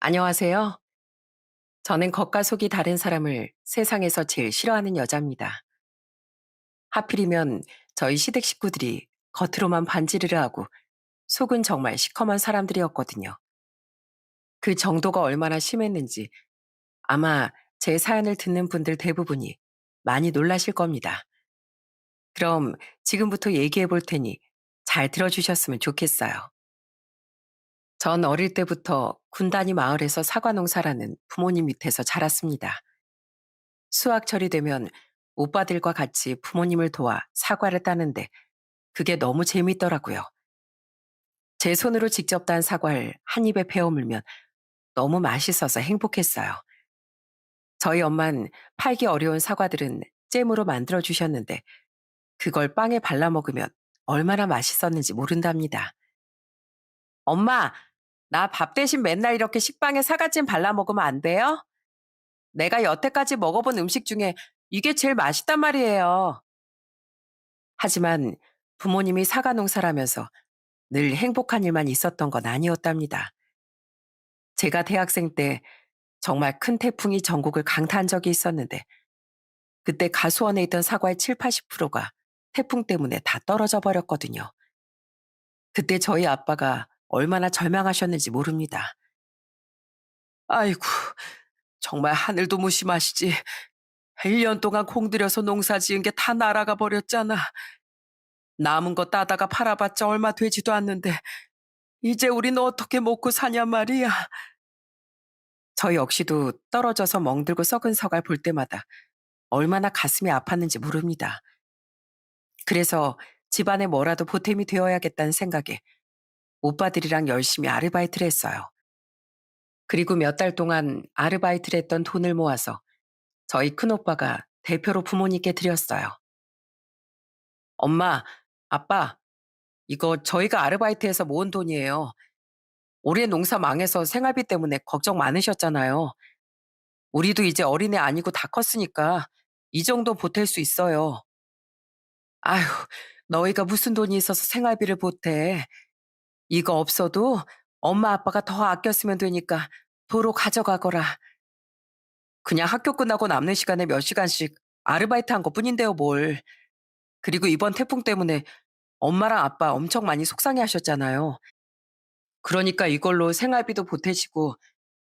안녕하세요. 저는 겉과 속이 다른 사람을 세상에서 제일 싫어하는 여자입니다. 하필이면 저희 시댁 식구들이 겉으로만 반지르르 하고 속은 정말 시커먼 사람들이었거든요. 그 정도가 얼마나 심했는지 아마 제 사연을 듣는 분들 대부분이 많이 놀라실 겁니다. 그럼 지금부터 얘기해 볼 테니 잘 들어주셨으면 좋겠어요. 전 어릴 때부터 군단위 마을에서 사과 농사라는 부모님 밑에서 자랐습니다. 수확철이 되면 오빠들과 같이 부모님을 도와 사과를 따는데 그게 너무 재밌더라고요. 제 손으로 직접 딴 사과를 한 입에 베어 물면 너무 맛있어서 행복했어요. 저희 엄만 팔기 어려운 사과들은 잼으로 만들어 주셨는데 그걸 빵에 발라 먹으면 얼마나 맛있었는지 모른답니다. 엄마, 나 밥 대신 맨날 이렇게 식빵에 사과잼 발라 먹으면 안 돼요? 내가 여태까지 먹어본 음식 중에 이게 제일 맛있단 말이에요. 하지만 부모님이 사과 농사라면서 늘 행복한 일만 있었던 건 아니었답니다. 제가 대학생 때 정말 큰 태풍이 전국을 강타한 적이 있었는데 그때 가수원에 있던 사과의 7, 80%가 태풍 때문에 다 떨어져 버렸거든요. 그때 저희 아빠가 얼마나 절망하셨는지 모릅니다. 아이고, 정말 하늘도 무심하시지. 1년 동안 공들여서 농사 지은 게 다 날아가 버렸잖아. 남은 거 따다가 팔아봤자 얼마 되지도 않는데 이제 우린 어떻게 먹고 사냐 말이야. 저 역시도 떨어져서 멍들고 썩은 서갈 볼 때마다 얼마나 가슴이 아팠는지 모릅니다. 그래서 집안에 뭐라도 보탬이 되어야겠다는 생각에 오빠들이랑 열심히 아르바이트를 했어요. 그리고 몇 달 동안 아르바이트를 했던 돈을 모아서 저희 큰오빠가 대표로 부모님께 드렸어요. 엄마, 아빠, 이거 저희가 아르바이트해서 모은 돈이에요. 올해 농사 망해서 생활비 때문에 걱정 많으셨잖아요. 우리도 이제 어린애 아니고 다 컸으니까 이 정도 보탤 수 있어요. 아휴, 너희가 무슨 돈이 있어서 생활비를 보태. 이거 없어도 엄마 아빠가 더 아껴 쓰면 되니까 도로 가져가거라. 그냥 학교 끝나고 남는 시간에 몇 시간씩 아르바이트 한 것뿐인데요, 뭘. 그리고 이번 태풍 때문에 엄마랑 아빠 엄청 많이 속상해 하셨잖아요. 그러니까 이걸로 생활비도 보태시고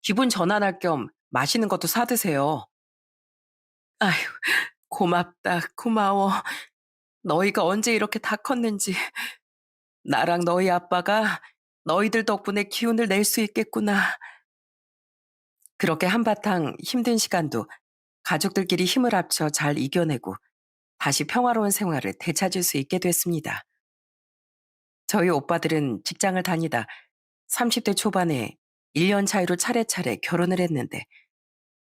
기분 전환할 겸 맛있는 것도 사 드세요. 아휴, 고맙다, 고마워. 너희가 언제 이렇게 다 컸는지. 나랑 너희 아빠가 너희들 덕분에 기운을 낼 수 있겠구나. 그렇게 한바탕 힘든 시간도 가족들끼리 힘을 합쳐 잘 이겨내고 다시 평화로운 생활을 되찾을 수 있게 됐습니다. 저희 오빠들은 직장을 다니다 30대 초반에 1년 차이로 차례차례 결혼을 했는데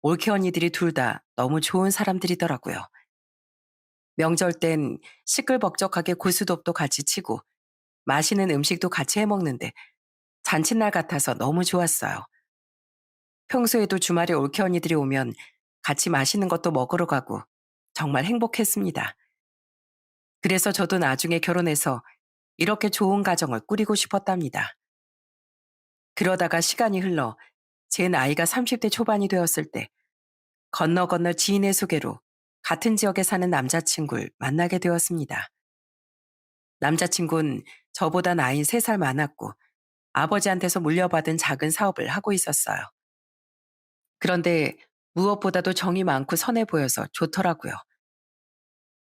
올케 언니들이 둘 다 너무 좋은 사람들이더라고요. 명절 땐 시끌벅적하게 고스톱도 같이 치고 맛있는 음식도 같이 해 먹는데 잔칫날 같아서 너무 좋았어요. 평소에도 주말에 올케 언니들이 오면 같이 맛있는 것도 먹으러 가고 정말 행복했습니다. 그래서 저도 나중에 결혼해서 이렇게 좋은 가정을 꾸리고 싶었답니다. 그러다가 시간이 흘러 제 나이가 30대 초반이 되었을 때 건너 건너 지인의 소개로 같은 지역에 사는 남자친구를 만나게 되었습니다. 남자친구는 저보다 나이 3살 많았고 아버지한테서 물려받은 작은 사업을 하고 있었어요. 그런데 무엇보다도 정이 많고 선해 보여서 좋더라고요.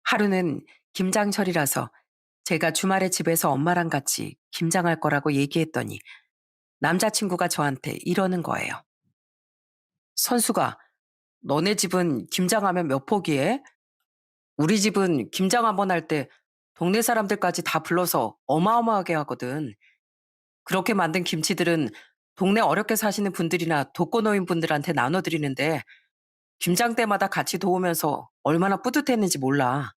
하루는 김장철이라서 제가 주말에 집에서 엄마랑 같이 김장할 거라고 얘기했더니 남자친구가 저한테 이러는 거예요. 선수가, 너네 집은 김장하면 몇 포기해? 우리 집은 김장 한번 할 때 동네 사람들까지 다 불러서 어마어마하게 하거든. 그렇게 만든 김치들은 동네 어렵게 사시는 분들이나 독거노인 분들한테 나눠드리는데 김장 때마다 같이 도우면서 얼마나 뿌듯했는지 몰라.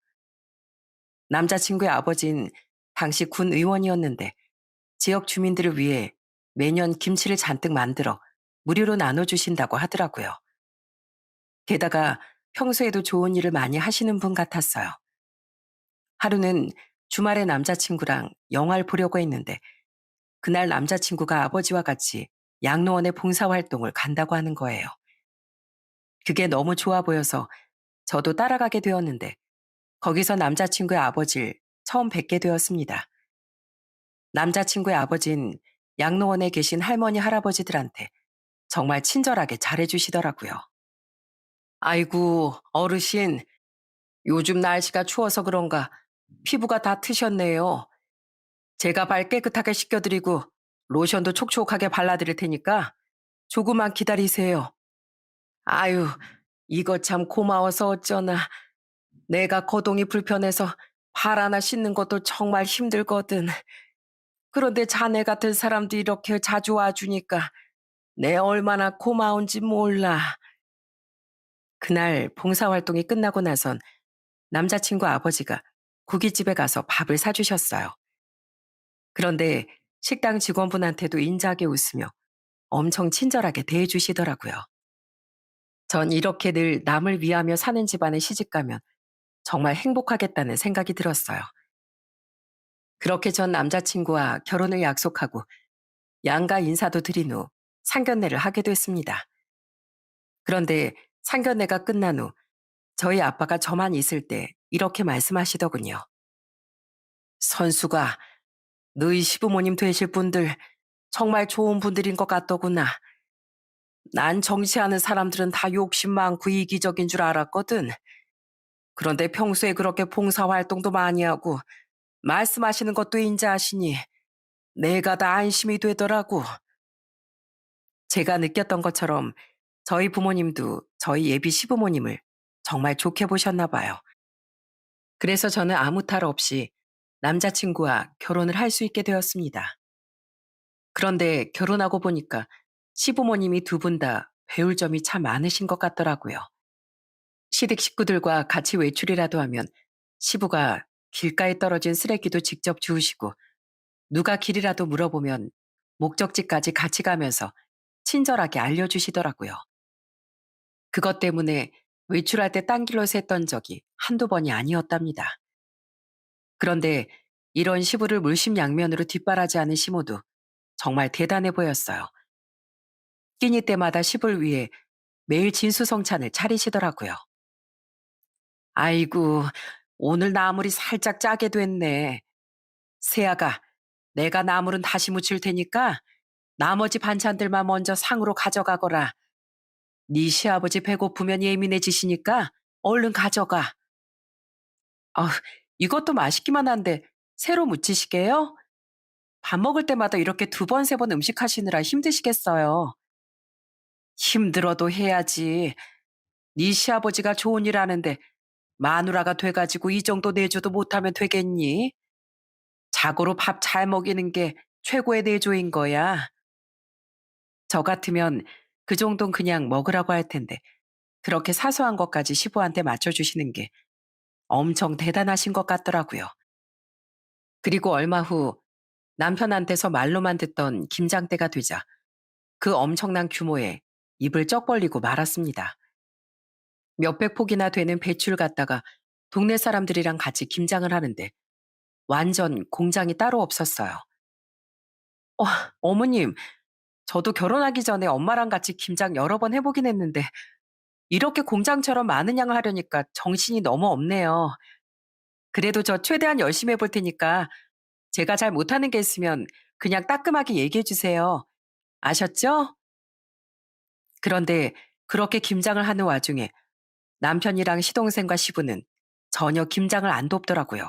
남자친구의 아버진 당시 군 의원이었는데 지역 주민들을 위해 매년 김치를 잔뜩 만들어 무료로 나눠주신다고 하더라고요. 게다가 평소에도 좋은 일을 많이 하시는 분 같았어요. 하루는 주말에 남자친구랑 영화를 보려고 했는데 그날 남자친구가 아버지와 같이 양로원의 봉사활동을 간다고 하는 거예요. 그게 너무 좋아 보여서 저도 따라가게 되었는데 거기서 남자친구의 아버지를 처음 뵙게 되었습니다. 남자친구의 아버진 양로원에 계신 할머니, 할아버지들한테 정말 친절하게 잘해주시더라고요. 아이고, 어르신, 요즘 날씨가 추워서 그런가 피부가 다 트셨네요. 제가 발 깨끗하게 씻겨드리고 로션도 촉촉하게 발라드릴 테니까 조금만 기다리세요. 아유, 이거 참 고마워서 어쩌나. 내가 거동이 불편해서 발 하나 씻는 것도 정말 힘들거든. 그런데 자네 같은 사람도 이렇게 자주 와주니까 내 얼마나 고마운지 몰라. 그날 봉사활동이 끝나고 나선 남자친구 아버지가 고깃집에 가서 밥을 사주셨어요. 그런데 식당 직원분한테도 인자하게 웃으며 엄청 친절하게 대해주시더라고요. 전 이렇게 늘 남을 위하며 사는 집안에 시집가면 정말 행복하겠다는 생각이 들었어요. 그렇게 전 남자친구와 결혼을 약속하고 양가 인사도 드린 후 상견례를 하게 됐습니다. 그런데 상견례가 끝난 후 저희 아빠가 저만 있을 때 이렇게 말씀하시더군요. 선수가 너희 시부모님 되실 분들 정말 좋은 분들인 것 같더구나. 난 정치하는 사람들은 다 욕심 많고 이기적인 줄 알았거든. 그런데 평소에 그렇게 봉사활동도 많이 하고 말씀하시는 것도 인자하시니 내가 다 안심이 되더라고. 제가 느꼈던 것처럼 저희 부모님도 저희 예비 시부모님을 정말 좋게 보셨나 봐요. 그래서 저는 아무 탈 없이 남자친구와 결혼을 할 수 있게 되었습니다. 그런데 결혼하고 보니까 시부모님이 두 분 다 배울 점이 참 많으신 것 같더라고요. 시댁 식구들과 같이 외출이라도 하면 시부가 길가에 떨어진 쓰레기도 직접 주우시고 누가 길이라도 물어보면 목적지까지 같이 가면서 친절하게 알려주시더라고요. 그것 때문에 외출할 때 딴 길로 샜던 적이 한두 번이 아니었답니다. 그런데 이런 시부를 물심양면으로 뒷바라지하는 시모도 정말 대단해 보였어요. 끼니 때마다 시부를 위해 매일 진수성찬을 차리시더라고요. 아이고, 오늘 나물이 살짝 짜게 됐네. 세아가, 내가 나물은 다시 무칠 테니까 나머지 반찬들만 먼저 상으로 가져가거라. 네 시아버지 배고프면 예민해지시니까 얼른 가져가. 아, 이것도 맛있기만 한데 새로 무치시게요? 밥 먹을 때마다 이렇게 두 번, 세 번 음식 하시느라 힘드시겠어요. 힘들어도 해야지. 네 시아버지가 좋은 일 하는데 마누라가 돼가지고 이 정도 내조도 못하면 되겠니? 자고로 밥 잘 먹이는 게 최고의 내조인 거야. 저 같으면 그 정도는 그냥 먹으라고 할 텐데 그렇게 사소한 것까지 시부한테 맞춰주시는 게 엄청 대단하신 것 같더라고요. 그리고 얼마 후 남편한테서 말로만 듣던 김장때가 되자 그 엄청난 규모에 입을 쩍 벌리고 말았습니다. 몇백 폭이나 되는 배추를 갖다가 동네 사람들이랑 같이 김장을 하는데 완전 공장이 따로 없었어요. 어, 어머님, 저도 결혼하기 전에 엄마랑 같이 김장 여러 번 해보긴 했는데 이렇게 공장처럼 많은 양을 하려니까 정신이 너무 없네요. 그래도 저 최대한 열심히 해볼 테니까 제가 잘 못하는 게 있으면 그냥 따끔하게 얘기해 주세요. 아셨죠? 그런데 그렇게 김장을 하는 와중에 남편이랑 시동생과 시부는 전혀 김장을 안 돕더라고요.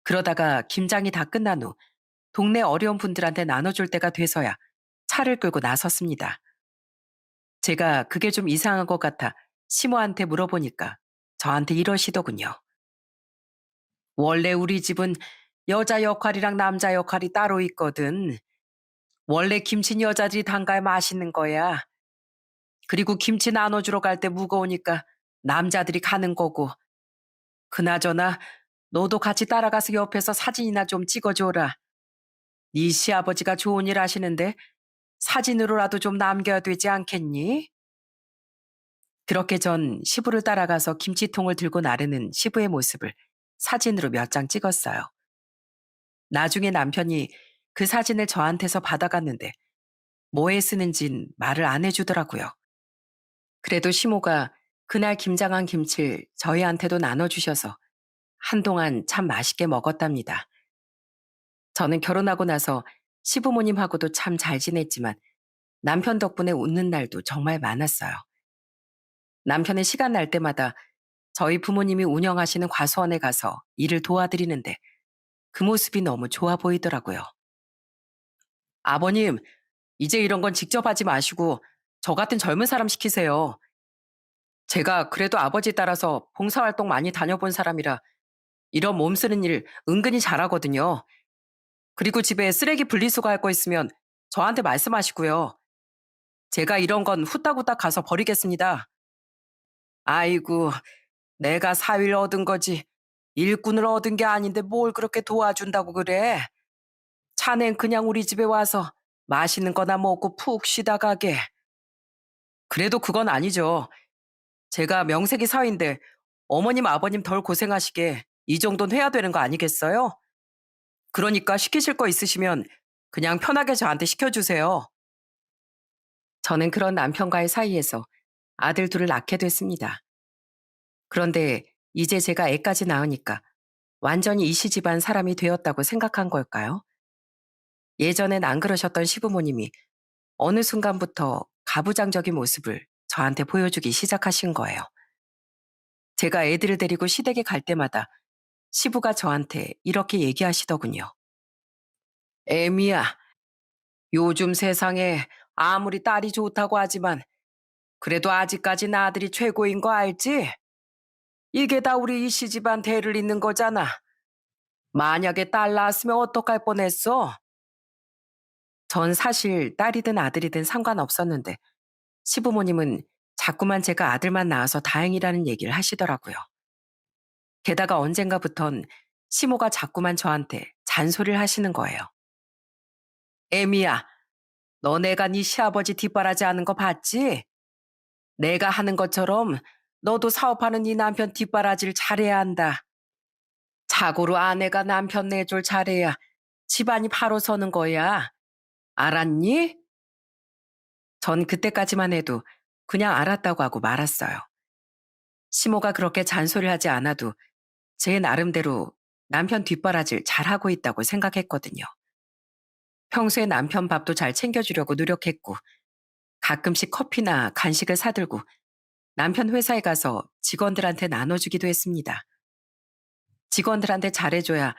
그러다가 김장이 다 끝난 후 동네 어려운 분들한테 나눠줄 때가 돼서야 차를 끌고 나섰습니다. 제가 그게 좀 이상한 것 같아 시모한테 물어보니까 저한테 이러시더군요. 원래 우리 집은 여자 역할이랑 남자 역할이 따로 있거든. 원래 김치는 여자들이 담가야 맛있는 거야. 그리고 김치 나눠주러 갈 때 무거우니까 남자들이 가는 거고. 그나저나 너도 같이 따라가서 옆에서 사진이나 좀 찍어줘라. 네 시아버지가 좋은 일 하시는데 사진으로라도 좀 남겨야 되지 않겠니? 그렇게 전 시부를 따라가서 김치통을 들고 나르는 시부의 모습을 사진으로 몇 장 찍었어요. 나중에 남편이 그 사진을 저한테서 받아갔는데 뭐에 쓰는진 말을 안 해주더라고요. 그래도 시모가 그날 김장한 김치를 저희한테도 나눠주셔서 한동안 참 맛있게 먹었답니다. 저는 결혼하고 나서 시부모님하고도 참 잘 지냈지만 남편 덕분에 웃는 날도 정말 많았어요. 남편의 시간 날 때마다 저희 부모님이 운영하시는 과수원에 가서 일을 도와드리는데 그 모습이 너무 좋아 보이더라고요. 아버님, 이제 이런 건 직접 하지 마시고 저 같은 젊은 사람 시키세요. 제가 그래도 아버지 따라서 봉사활동 많이 다녀본 사람이라 이런 몸 쓰는 일 은근히 잘하거든요. 그리고 집에 쓰레기 분리수거 할 거 있으면 저한테 말씀하시고요. 제가 이런 건 후딱후딱 가서 버리겠습니다. 아이고, 내가 사위를 얻은 거지. 일꾼을 얻은 게 아닌데 뭘 그렇게 도와준다고 그래. 자넨 그냥 우리 집에 와서 맛있는 거나 먹고 푹 쉬다 가게. 그래도 그건 아니죠. 제가 명색이 사위인데 어머님 아버님 덜 고생하시게 이 정도는 해야 되는 거 아니겠어요? 그러니까 시키실 거 있으시면 그냥 편하게 저한테 시켜주세요. 저는 그런 남편과의 사이에서 아들 둘을 낳게 됐습니다. 그런데 이제 제가 애까지 낳으니까 완전히 이씨 집안 사람이 되었다고 생각한 걸까요? 예전엔 안 그러셨던 시부모님이 어느 순간부터 가부장적인 모습을 저한테 보여주기 시작하신 거예요. 제가 애들을 데리고 시댁에 갈 때마다 시부가 저한테 이렇게 얘기하시더군요. 애미야, 요즘 세상에 아무리 딸이 좋다고 하지만 그래도 아직까지 아들이 최고인 거 알지? 이게 다 우리 이씨 집안 대를 잇는 거잖아. 만약에 딸 낳았으면 어떡할 뻔했어? 전 사실 딸이든 아들이든 상관없었는데 시부모님은 자꾸만 제가 아들만 낳아서 다행이라는 얘기를 하시더라고요. 게다가 언젠가부턴 시모가 자꾸만 저한테 잔소리를 하시는 거예요. 애미야, 너 내가 네 시아버지 뒷바라지 하는 거 봤지? 내가 하는 것처럼 너도 사업하는 네 남편 뒷바라지를 잘해야 한다. 자고로 아내가 남편 내줄 잘해야 집안이 바로 서는 거야. 알았니? 전 그때까지만 해도 그냥 알았다고 하고 말았어요. 시모가 그렇게 잔소리를 하지 않아도 제 나름대로 남편 뒷바라지를 잘하고 있다고 생각했거든요. 평소에 남편 밥도 잘 챙겨주려고 노력했고 가끔씩 커피나 간식을 사들고 남편 회사에 가서 직원들한테 나눠주기도 했습니다. 직원들한테 잘해줘야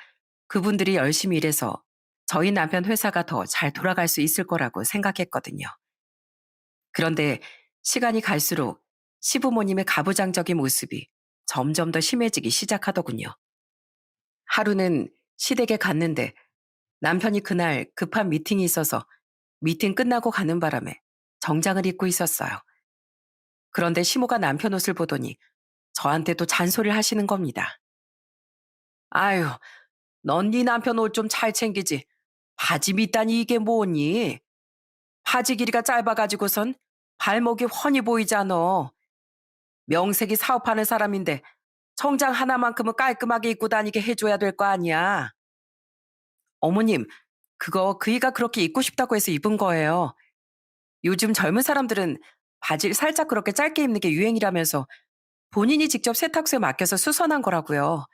그분들이 열심히 일해서 저희 남편 회사가 더 잘 돌아갈 수 있을 거라고 생각했거든요. 그런데 시간이 갈수록 시부모님의 가부장적인 모습이 점점 더 심해지기 시작하더군요. 하루는 시댁에 갔는데 남편이 그날 급한 미팅이 있어서 미팅 끝나고 가는 바람에 정장을 입고 있었어요. 그런데 시모가 남편 옷을 보더니 저한테 또 잔소리를 하시는 겁니다. 아유, 넌 네 남편 옷 좀 잘 챙기지. 바지 밑단이 이게 뭐니? 바지 길이가 짧아가지고선 발목이 훤히 보이잖아. 명색이 사업하는 사람인데 정장 하나만큼은 깔끔하게 입고 다니게 해줘야 될 거 아니야. 어머님, 그거 그이가 그렇게 입고 싶다고 해서 입은 거예요. 요즘 젊은 사람들은 바지를 살짝 그렇게 짧게 입는 게 유행이라면서 본인이 직접 세탁소에 맡겨서 수선한 거라고요.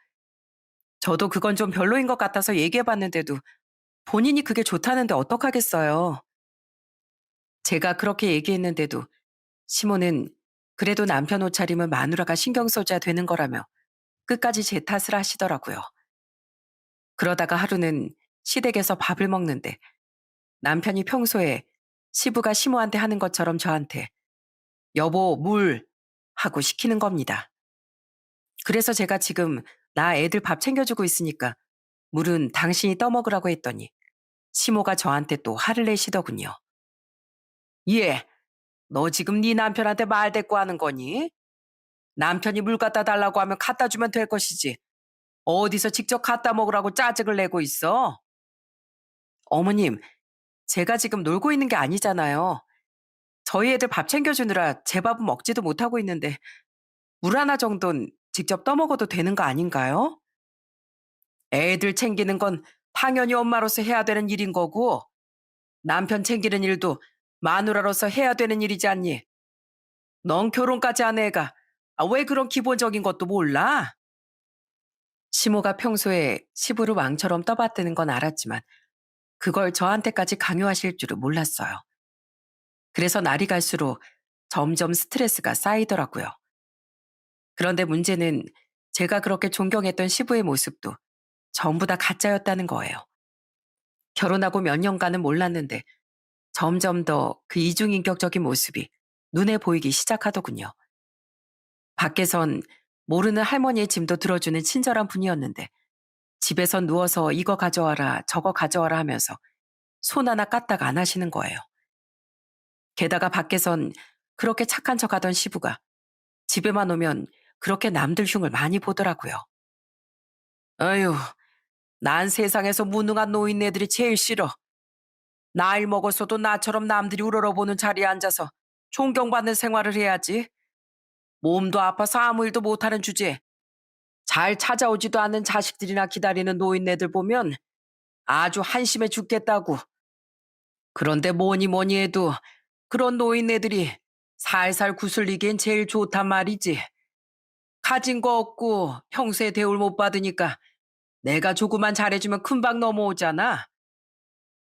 저도 그건 좀 별로인 것 같아서 얘기해봤는데도 본인이 그게 좋다는데 어떡하겠어요. 제가 그렇게 얘기했는데도 시모는 그래도 남편 옷차림은 마누라가 신경 써줘야 되는 거라며 끝까지 제 탓을 하시더라고요. 그러다가 하루는 시댁에서 밥을 먹는데 남편이 평소에 시부가 시모한테 하는 것처럼 저한테 여보 물 하고 시키는 겁니다. 그래서 제가 지금 나 애들 밥 챙겨주고 있으니까 물은 당신이 떠먹으라고 했더니 시모가 저한테 또 화를 내시더군요. 예, 너 지금 네 남편한테 말 대꾸 하는 거니? 남편이 물 갖다 달라고 하면 갖다 주면 될 것이지. 어디서 직접 갖다 먹으라고 짜증을 내고 있어? 어머님, 제가 지금 놀고 있는 게 아니잖아요. 저희 애들 밥 챙겨주느라 제 밥은 먹지도 못하고 있는데 물 하나 정도는 직접 떠먹어도 되는 거 아닌가요? 애들 챙기는 건 당연히 엄마로서 해야 되는 일인 거고 남편 챙기는 일도 마누라로서 해야 되는 일이지 않니? 넌 결혼까지 한 애가 왜 그런 기본적인 것도 몰라? 시모가 평소에 시부를 왕처럼 떠받드는 건 알았지만 그걸 저한테까지 강요하실 줄은 몰랐어요. 그래서 날이 갈수록 점점 스트레스가 쌓이더라고요. 그런데 문제는 제가 그렇게 존경했던 시부의 모습도 전부 다 가짜였다는 거예요. 결혼하고 몇 년간은 몰랐는데 점점 더 그 이중인격적인 모습이 눈에 보이기 시작하더군요. 밖에선 모르는 할머니의 짐도 들어주는 친절한 분이었는데 집에선 누워서 이거 가져와라 저거 가져와라 하면서 손 하나 까딱 안 하시는 거예요. 게다가 밖에선 그렇게 착한 척하던 시부가 집에만 오면 그렇게 남들 흉을 많이 보더라고요. 아유, 난 세상에서 무능한 노인네들이 제일 싫어. 나이 먹었어도 나처럼 남들이 우러러보는 자리에 앉아서 존경받는 생활을 해야지. 몸도 아파서 아무 일도 못하는 주제에 잘 찾아오지도 않는 자식들이나 기다리는 노인네들 보면 아주 한심해 죽겠다고. 그런데 뭐니 뭐니 해도 그런 노인네들이 살살 구슬리기엔 제일 좋단 말이지. 가진 거 없고 평소에 대우를 못 받으니까 내가 조금만 잘해주면 금방 넘어오잖아.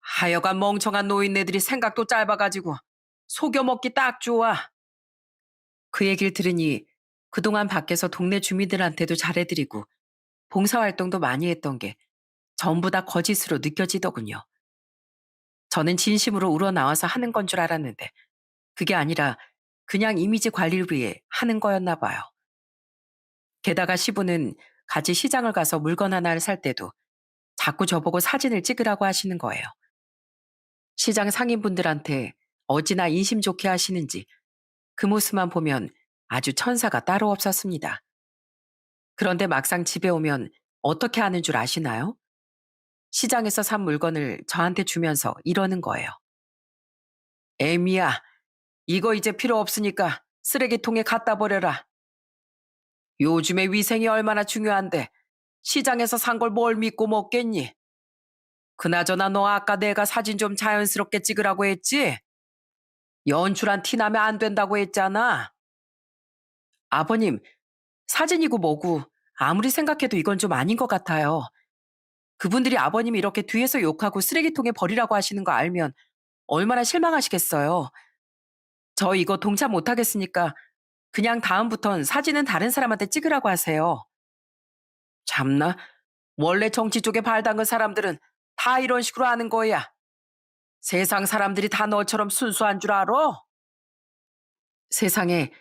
하여간 멍청한 노인네들이 생각도 짧아가지고 속여먹기 딱 좋아. 그 얘기를 들으니 그동안 밖에서 동네 주민들한테도 잘해드리고 봉사활동도 많이 했던 게 전부 다 거짓으로 느껴지더군요. 저는 진심으로 우러나와서 하는 건 줄 알았는데 그게 아니라 그냥 이미지 관리를 위해 하는 거였나 봐요. 게다가 시부는 같이 시장을 가서 물건 하나를 살 때도 자꾸 저보고 사진을 찍으라고 하시는 거예요. 시장 상인분들한테 어찌나 인심 좋게 하시는지 그 모습만 보면 아주 천사가 따로 없었습니다. 그런데 막상 집에 오면 어떻게 하는 줄 아시나요? 시장에서 산 물건을 저한테 주면서 이러는 거예요. 애미야, 이거 이제 필요 없으니까 쓰레기통에 갖다 버려라. 요즘에 위생이 얼마나 중요한데 시장에서 산 걸 뭘 믿고 먹겠니? 그나저나 너 아까 내가 사진 좀 자연스럽게 찍으라고 했지? 연출한 티 나면 안 된다고 했잖아. 아버님, 사진이고 뭐고 아무리 생각해도 이건 좀 아닌 것 같아요. 그분들이 아버님이 이렇게 뒤에서 욕하고 쓰레기통에 버리라고 하시는 거 알면 얼마나 실망하시겠어요. 저 이거 동참 못하겠으니까 그냥 다음부턴 사진은 다른 사람한테 찍으라고 하세요. 참나, 원래 정치 쪽에 발 담근 사람들은 다 이런 식으로 하는 거야. 세상 사람들이 다 너처럼 순수한 줄 알아? 세상에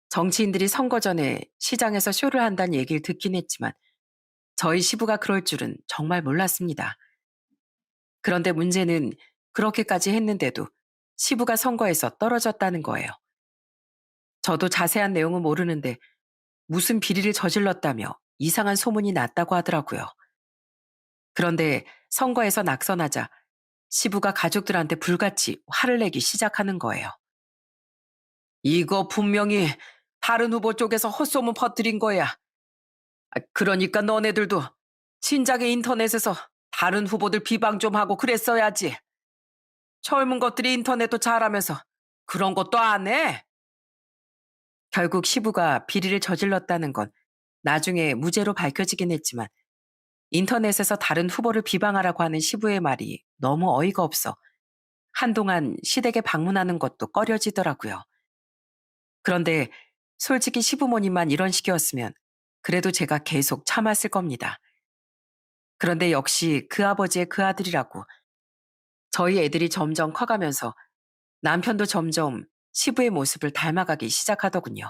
정치인들이 선거 전에 시장에서 쇼를 한다는 얘기를 듣긴 했지만 저희 시부가 그럴 줄은 정말 몰랐습니다. 그런데 문제는 그렇게까지 했는데도 시부가 선거에서 떨어졌다는 거예요. 저도 자세한 내용은 모르는데 무슨 비리를 저질렀다며 이상한 소문이 났다고 하더라고요. 그런데 선거에서 낙선하자 시부가 가족들한테 불같이 화를 내기 시작하는 거예요. 이거 분명히 다른 후보 쪽에서 헛소문 퍼뜨린 거야. 그러니까 너네들도 진작에 인터넷에서 다른 후보들 비방 좀 하고 그랬어야지. 젊은 것들이 인터넷도 잘하면서 그런 것도 안 해? 결국 시부가 비리를 저질렀다는 건 나중에 무죄로 밝혀지긴 했지만 인터넷에서 다른 후보를 비방하라고 하는 시부의 말이 너무 어이가 없어 한동안 시댁에 방문하는 것도 꺼려지더라고요. 그런데 솔직히 시부모님만 이런 식이었으면 그래도 제가 계속 참았을 겁니다. 그런데 역시 그 아버지의 그 아들이라고 저희 애들이 점점 커가면서 남편도 점점 시부의 모습을 닮아가기 시작하더군요.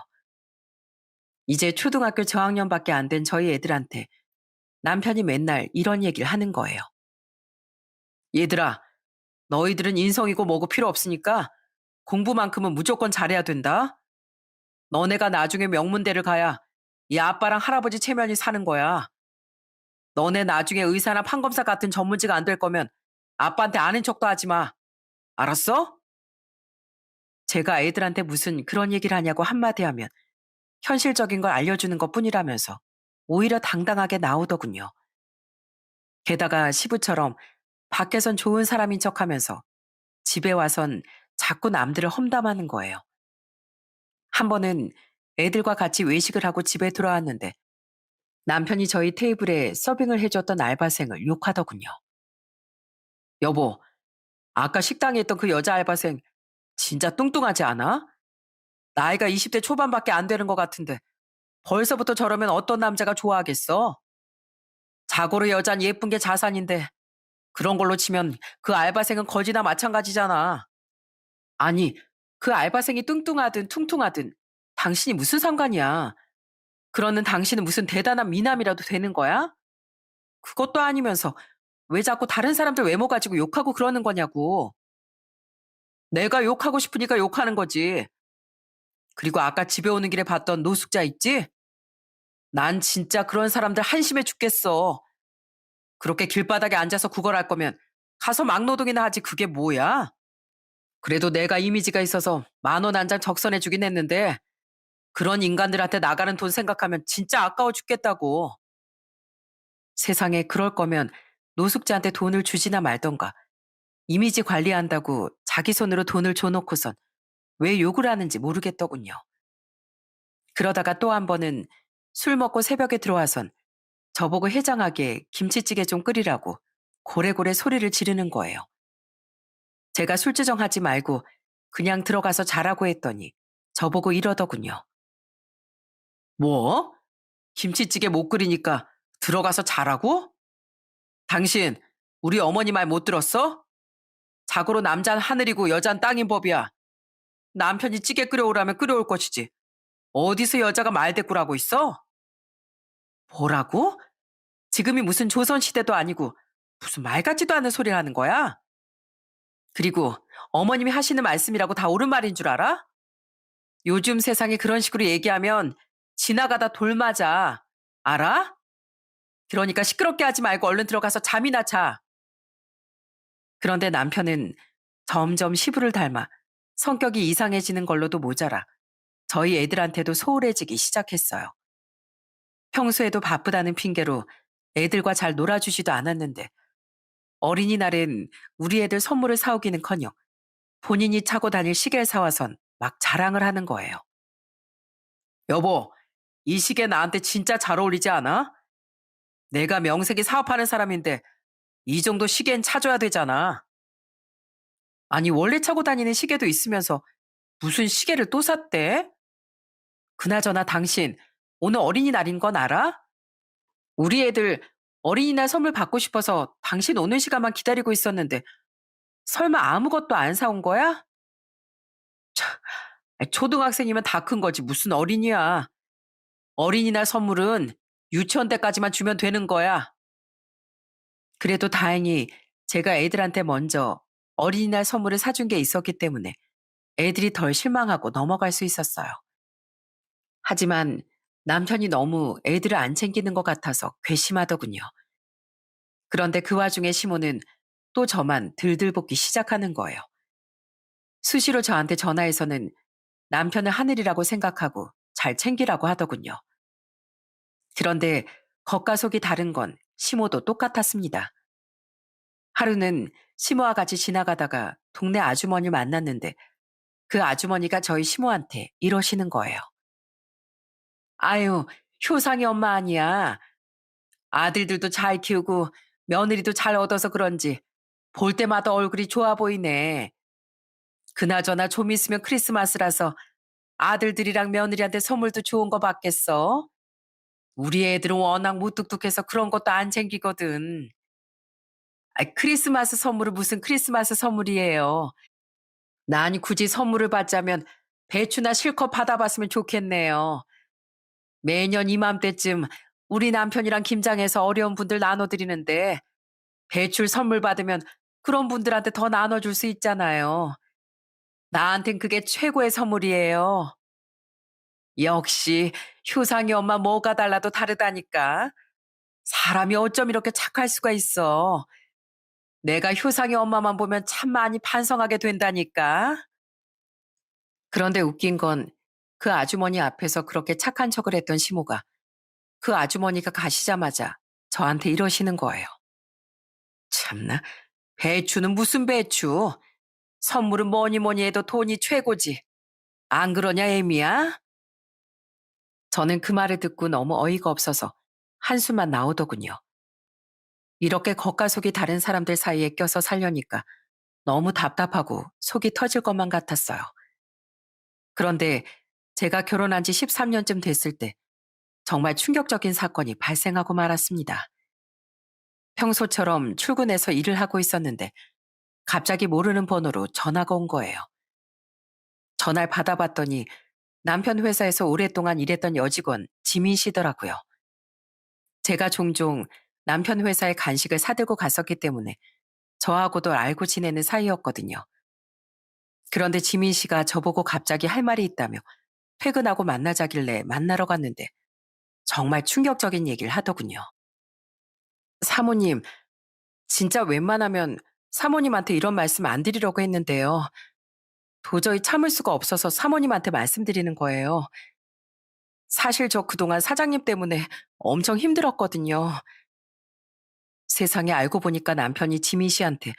이제 초등학교 저학년밖에 안 된 저희 애들한테 남편이 맨날 이런 얘기를 하는 거예요. 얘들아, 너희들은 인성이고 뭐고 필요 없으니까 공부만큼은 무조건 잘해야 된다. 너네가 나중에 명문대를 가야 이 아빠랑 할아버지 체면이 사는 거야. 너네 나중에 의사나 판검사 같은 전문직 안 될 거면 아빠한테 아는 척도 하지 마. 알았어? 제가 애들한테 무슨 그런 얘기를 하냐고 한마디 하면 현실적인 걸 알려주는 것 뿐이라면서 오히려 당당하게 나오더군요. 게다가 시부처럼 밖에선 좋은 사람인 척하면서 집에 와선 자꾸 남들을 험담하는 거예요. 한 번은 애들과 같이 외식을 하고 집에 돌아왔는데 남편이 저희 테이블에 서빙을 해줬던 알바생을 욕하더군요. 여보, 아까 식당에 있던 그 여자 알바생 진짜 뚱뚱하지 않아? 나이가 20대 초반밖에 안 되는 것 같은데 벌써부터 저러면 어떤 남자가 좋아하겠어? 자고로 여잔 예쁜 게 자산인데 그런 걸로 치면 그 알바생은 거지나 마찬가지잖아. 아니, 그 알바생이 뚱뚱하든 퉁퉁하든 당신이 무슨 상관이야? 그러는 당신은 무슨 대단한 미남이라도 되는 거야? 그것도 아니면서 왜 자꾸 다른 사람들 외모 가지고 욕하고 그러는 거냐고. 내가 욕하고 싶으니까 욕하는 거지. 그리고 아까 집에 오는 길에 봤던 노숙자 있지? 난 진짜 그런 사람들 한심해 죽겠어. 그렇게 길바닥에 앉아서 구걸할 거면 가서 막노동이나 하지 그게 뭐야? 그래도 내가 이미지가 있어서 10,000원 한 장 적선해 주긴 했는데 그런 인간들한테 나가는 돈 생각하면 진짜 아까워 죽겠다고. 세상에 그럴 거면 노숙자한테 돈을 주지나 말던가. 이미지 관리한다고 자기 손으로 돈을 줘놓고선 왜 욕을 하는지 모르겠더군요. 그러다가 또 한 번은 술 먹고 새벽에 들어와선 저보고 해장하게 김치찌개 좀 끓이라고 고래고래 소리를 지르는 거예요. 제가 술주정하지 말고 그냥 들어가서 자라고 했더니 저보고 이러더군요. 뭐? 김치찌개 못 끓이니까 들어가서 자라고? 당신 우리 어머니 말 못 들었어? 자고로 남잔 하늘이고 여잔 땅인 법이야. 남편이 찌개 끓여오라면 끓여올 것이지. 어디서 여자가 말대꾸라고 있어? 뭐라고? 지금이 무슨 조선시대도 아니고 무슨 말 같지도 않은 소리를 하는 거야? 그리고 어머님이 하시는 말씀이라고 다 옳은 말인 줄 알아? 요즘 세상에 그런 식으로 얘기하면 지나가다 돌 맞아. 알아? 그러니까 시끄럽게 하지 말고 얼른 들어가서 잠이나 자. 그런데 남편은 점점 시부를 닮아 성격이 이상해지는 걸로도 모자라 저희 애들한테도 소홀해지기 시작했어요. 평소에도 바쁘다는 핑계로 애들과 잘 놀아주지도 않았는데 어린이날엔 우리 애들 선물을 사오기는커녕 본인이 차고 다닐 시계를 사와선 막 자랑을 하는 거예요. 여보, 이 시계 나한테 진짜 잘 어울리지 않아? 내가 명색이 사업하는 사람인데 이 정도 시계는 차줘야 되잖아. 아니 원래 차고 다니는 시계도 있으면서 무슨 시계를 또 샀대? 그나저나 당신 오늘 어린이날인 건 알아? 우리 애들 어린이날 선물 받고 싶어서 당신 오는 시간만 기다리고 있었는데 설마 아무것도 안 사온 거야? 초등학생이면 다 큰 거지 무슨 어린이야. 어린이날 선물은 유치원 때까지만 주면 되는 거야. 그래도 다행히 제가 애들한테 먼저 어린이날 선물을 사준 게 있었기 때문에 애들이 덜 실망하고 넘어갈 수 있었어요. 하지만 남편이 너무 애들을 안 챙기는 것 같아서 괘씸하더군요. 그런데 그 와중에 시모는 또 저만 들들 볶기 시작하는 거예요. 수시로 저한테 전화해서는 남편을 하늘이라고 생각하고 잘 챙기라고 하더군요. 그런데 겉과 속이 다른 건 시모도 똑같았습니다. 하루는 시모와 같이 지나가다가 동네 아주머니를 만났는데 그 아주머니가 저희 시모한테 이러시는 거예요. 아유, 효상이 엄마 아니야. 아들들도 잘 키우고 며느리도 잘 얻어서 그런지 볼 때마다 얼굴이 좋아 보이네. 그나저나 좀 있으면 크리스마스라서 아들들이랑 며느리한테 선물도 좋은 거 받겠어. 우리 애들은 워낙 무뚝뚝해서 그런 것도 안 챙기거든. 크리스마스 선물은 무슨 크리스마스 선물이에요. 난 굳이 선물을 받자면 배추나 실컷 받아봤으면 좋겠네요. 매년 이맘때쯤 우리 남편이랑 김장해서 어려운 분들 나눠드리는데 배출 선물 받으면 그런 분들한테 더 나눠줄 수 있잖아요. 나한텐 그게 최고의 선물이에요. 역시 효상이 엄마 뭐가 달라도 다르다니까. 사람이 어쩜 이렇게 착할 수가 있어. 내가 효상이 엄마만 보면 참 많이 반성하게 된다니까. 그런데 웃긴 건 그 아주머니 앞에서 그렇게 착한 척을 했던 시모가 그 아주머니가 가시자마자 저한테 이러시는 거예요. 참나, 배추는 무슨 배추? 선물은 뭐니 뭐니 해도 돈이 최고지. 안 그러냐, 에미야? 저는 그 말을 듣고 너무 어이가 없어서 한숨만 나오더군요. 이렇게 겉과 속이 다른 사람들 사이에 껴서 살려니까 너무 답답하고 속이 터질 것만 같았어요. 그런데 제가 결혼한 지 13년쯤 됐을 때 정말 충격적인 사건이 발생하고 말았습니다. 평소처럼 출근해서 일을 하고 있었는데 갑자기 모르는 번호로 전화가 온 거예요. 전화를 받아봤더니 남편 회사에서 오랫동안 일했던 여직원 지민 씨더라고요. 제가 종종 남편 회사에 간식을 사들고 갔었기 때문에 저하고도 알고 지내는 사이였거든요. 그런데 지민 씨가 저보고 갑자기 할 말이 있다며 퇴근하고 만나자길래 만나러 갔는데 정말 충격적인 얘기를 하더군요. 사모님, 진짜 웬만하면 사모님한테 이런 말씀 안 드리려고 했는데요. 도저히 참을 수가 없어서 사모님한테 말씀드리는 거예요. 사실 저 그동안 사장님 때문에 엄청 힘들었거든요. 세상에 알고 보니까 남편이 지민 씨한테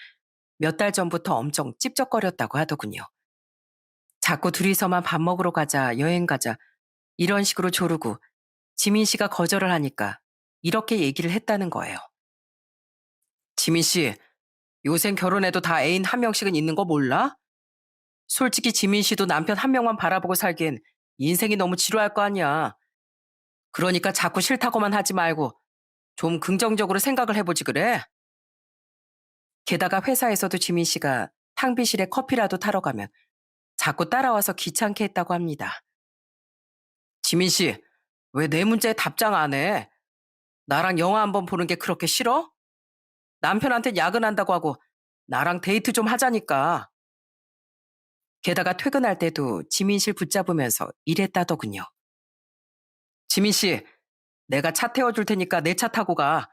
몇 달 전부터 엄청 찝쩍거렸다고 하더군요. 자꾸 둘이서만 밥 먹으러 가자, 여행 가자, 이런 식으로 조르고 지민 씨가 거절을 하니까 이렇게 얘기를 했다는 거예요. 지민 씨, 요샌 결혼해도 다 애인 한 명씩은 있는 거 몰라? 솔직히 지민 씨도 남편 한 명만 바라보고 살기엔 인생이 너무 지루할 거 아니야. 그러니까 자꾸 싫다고만 하지 말고 좀 긍정적으로 생각을 해보지 그래? 게다가 회사에서도 지민 씨가 탕비실에 커피라도 타러 가면 자꾸 따라와서 귀찮게 했다고 합니다. 지민 씨, 왜 내 문자에 답장 안 해? 나랑 영화 한번 보는 게 그렇게 싫어? 남편한테 야근한다고 하고 나랑 데이트 좀 하자니까. 게다가 퇴근할 때도 지민 씨를 붙잡으면서 이랬다더군요. 지민 씨, 내가 차 태워줄 테니까 내 차 타고 가.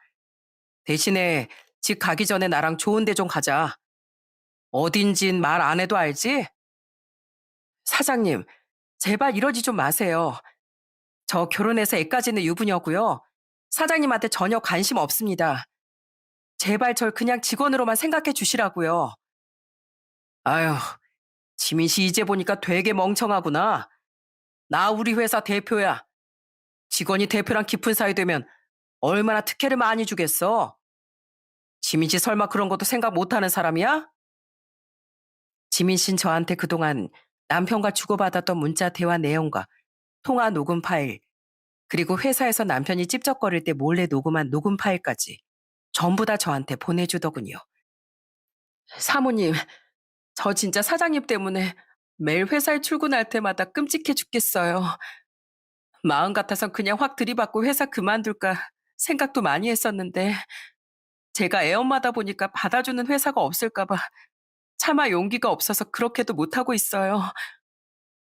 대신에 집 가기 전에 나랑 좋은 데 좀 가자. 어딘진 말 안 해도 알지? 사장님, 제발 이러지 좀 마세요. 저 결혼해서 애까지는 유부녀고요. 사장님한테 전혀 관심 없습니다. 제발 절 그냥 직원으로만 생각해 주시라고요. 아휴, 지민 씨 이제 보니까 되게 멍청하구나. 나 우리 회사 대표야. 직원이 대표랑 깊은 사이 되면 얼마나 특혜를 많이 주겠어. 지민 씨 설마 그런 것도 생각 못하는 사람이야? 지민 씨는 저한테 그동안 남편과 주고받았던 문자 대화 내용과 통화 녹음 파일, 그리고 회사에서 남편이 찝쩍거릴 때 몰래 녹음한 녹음 파일까지 전부 다 저한테 보내주더군요. 사모님, 저 진짜 사장님 때문에 매일 회사에 출근할 때마다 끔찍해 죽겠어요. 마음 같아선 그냥 확 들이받고 회사 그만둘까 생각도 많이 했었는데 제가 애엄마다 보니까 받아주는 회사가 없을까 봐 차마 용기가 없어서 그렇게도 못하고 있어요.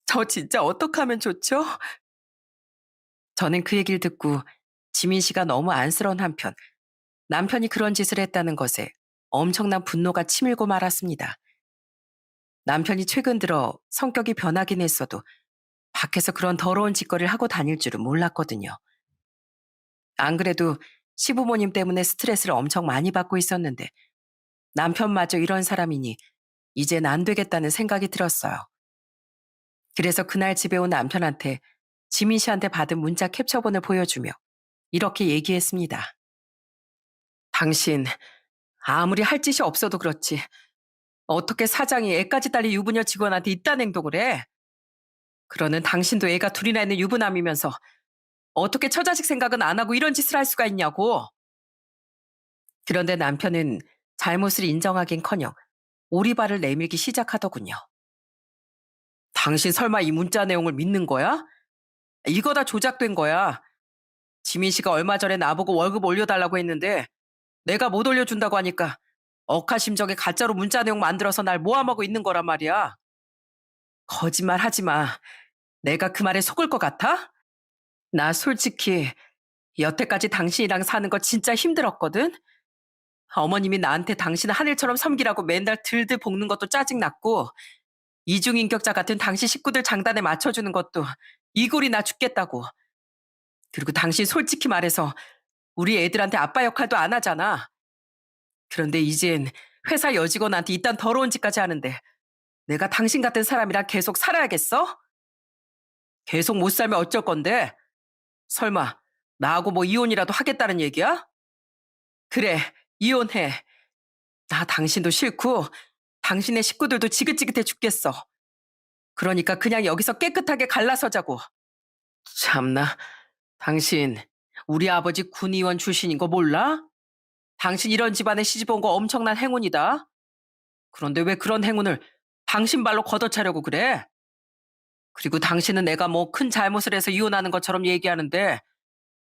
저 진짜 어떡하면 좋죠? 저는 그 얘기를 듣고 지민 씨가 너무 안쓰러운 한편 남편이 그런 짓을 했다는 것에 엄청난 분노가 치밀고 말았습니다. 남편이 최근 들어 성격이 변하긴 했어도 밖에서 그런 더러운 짓거리를 하고 다닐 줄은 몰랐거든요. 안 그래도 시부모님 때문에 스트레스를 엄청 많이 받고 있었는데 남편마저 이런 사람이니 이젠 안 되겠다는 생각이 들었어요. 그래서 그날 집에 온 남편한테 지민 씨한테 받은 문자 캡처본을 보여주며 이렇게 얘기했습니다. 당신 아무리 할 짓이 없어도 그렇지 어떻게 사장이 애까지 딸린 유부녀 직원한테 이딴 행동을 해? 그러는 당신도 애가 둘이나 있는 유부남이면서 어떻게 처자식 생각은 안 하고 이런 짓을 할 수가 있냐고. 그런데 남편은 잘못을 인정하긴커녕 오리발을 내밀기 시작하더군요. 당신 설마 이 문자 내용을 믿는 거야? 이거 다 조작된 거야. 지민 씨가 얼마 전에 나보고 월급 올려달라고 했는데 내가 못 올려준다고 하니까 억하심정에 가짜로 문자 내용 만들어서 날 모함하고 있는 거란 말이야. 거짓말 하지 마. 내가 그 말에 속을 것 같아? 나 솔직히 여태까지 당신이랑 사는 거 진짜 힘들었거든? 어머님이 나한테 당신 하늘처럼 섬기라고 맨날 들들 볶는 것도 짜증났고 이중인격자 같은 당신 식구들 장단에 맞춰주는 것도 이골이 나 죽겠다고. 그리고 당신 솔직히 말해서 우리 애들한테 아빠 역할도 안 하잖아. 그런데 이젠 회사 여직원한테 이딴 더러운 짓까지 하는데 내가 당신 같은 사람이랑 계속 살아야겠어? 계속 못 살면 어쩔 건데? 설마 나하고 뭐 이혼이라도 하겠다는 얘기야? 그래, 이혼해. 나 당신도 싫고 당신의 식구들도 지긋지긋해 죽겠어. 그러니까 그냥 여기서 깨끗하게 갈라서자고. 참나, 당신 우리 아버지 군의원 출신인 거 몰라? 당신 이런 집안에 시집 온 거 엄청난 행운이다. 그런데 왜 그런 행운을 당신 발로 걷어차려고 그래? 그리고 당신은 내가 뭐 큰 잘못을 해서 이혼하는 것처럼 얘기하는데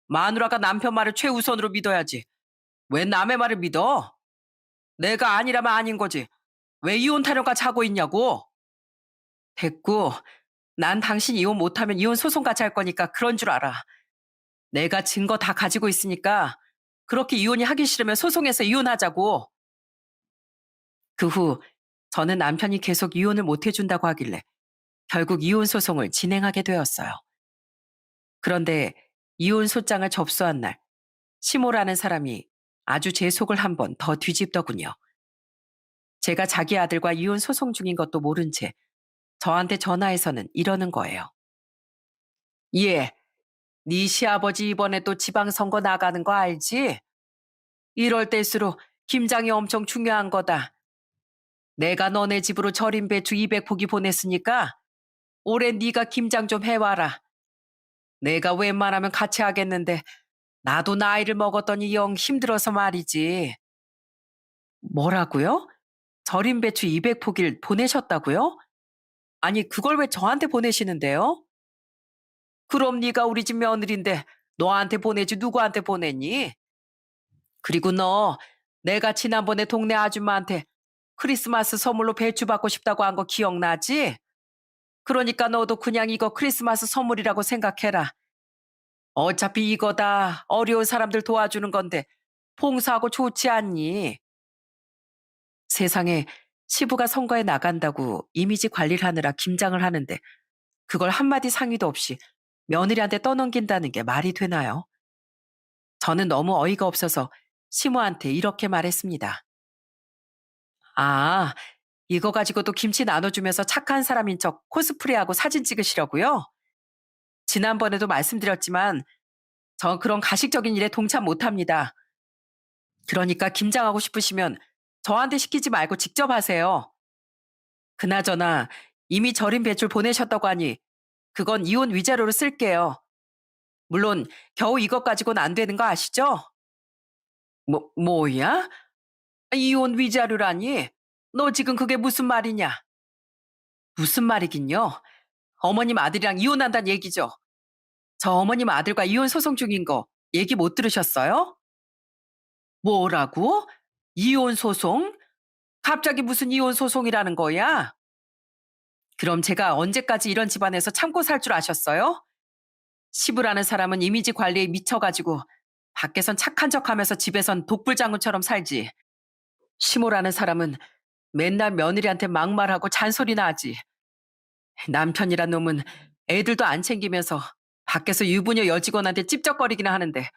마누라가 남편 말을 최우선으로 믿어야지. 왜 남의 말을 믿어? 내가 아니라면 아닌 거지. 왜 이혼 타령까지 하고 있냐고. 됐고, 난 당신 이혼 못하면 이혼 소송까지 할 거니까 그런 줄 알아. 내가 증거 다 가지고 있으니까 그렇게 이혼이 하기 싫으면 소송해서 이혼하자고. 그 후 저는 남편이 계속 이혼을 못 해준다고 하길래 결국 이혼 소송을 진행하게 되었어요. 그런데 이혼 소장을 접수한 날 시모라는 사람이 아주 제 속을 한번 더 뒤집더군요. 제가 자기 아들과 이혼 소송 중인 것도 모른 채 저한테 전화해서는 이러는 거예요. 예, 네 시아버지 이번에 또 지방선거 나가는 거 알지? 이럴 때일수록 김장이 엄청 중요한 거다. 내가 너네 집으로 절임 배추 200포기 보냈으니까 올해 네가 김장 좀 해와라. 내가 웬만하면 같이 하겠는데 나도 나이를 먹었더니 영 힘들어서 말이지. 뭐라고요? 절임 배추 200포기를 보내셨다고요? 아니 그걸 왜 저한테 보내시는데요? 그럼 네가 우리 집 며느리인데 너한테 보내지 누구한테 보냈니? 그리고 너 내가 지난번에 동네 아줌마한테 크리스마스 선물로 배추 받고 싶다고 한 거 기억나지? 그러니까 너도 그냥 이거 크리스마스 선물이라고 생각해라. 어차피 이거다 어려운 사람들 도와주는 건데 봉사하고 좋지 않니? 세상에 시부가 선거에 나간다고 이미지 관리를 하느라 김장을 하는데 그걸 한마디 상의도 없이 며느리한테 떠넘긴다는 게 말이 되나요? 저는 너무 어이가 없어서 시모한테 이렇게 말했습니다. 아, 이거 가지고도 김치 나눠주면서 착한 사람인 척 코스프레하고 사진 찍으시려고요? 지난번에도 말씀드렸지만 저 그런 가식적인 일에 동참 못합니다. 그러니까 김장하고 싶으시면 저한테 시키지 말고 직접 하세요. 그나저나 이미 절임 배출 보내셨다고 하니 그건 이혼 위자료로 쓸게요. 물론 겨우 이것 가지고는 안 되는 거 아시죠? 뭐야? 이혼 위자료라니? 너 지금 그게 무슨 말이냐? 무슨 말이긴요? 어머님 아들이랑 이혼한다는 얘기죠. 저 어머님 아들과 이혼 소송 중인 거 얘기 못 들으셨어요? 뭐라고? 이혼 소송? 갑자기 무슨 이혼 소송이라는 거야? 그럼 제가 언제까지 이런 집안에서 참고 살 줄 아셨어요? 시부라는 사람은 이미지 관리에 미쳐가지고 밖에선 착한 척하면서 집에선 독불장군처럼 살지. 시모라는 사람은 맨날 며느리한테 막말하고 잔소리나 하지. 남편이란 놈은 애들도 안 챙기면서 밖에서 유부녀 여직원한테 찝쩍거리기나 하는데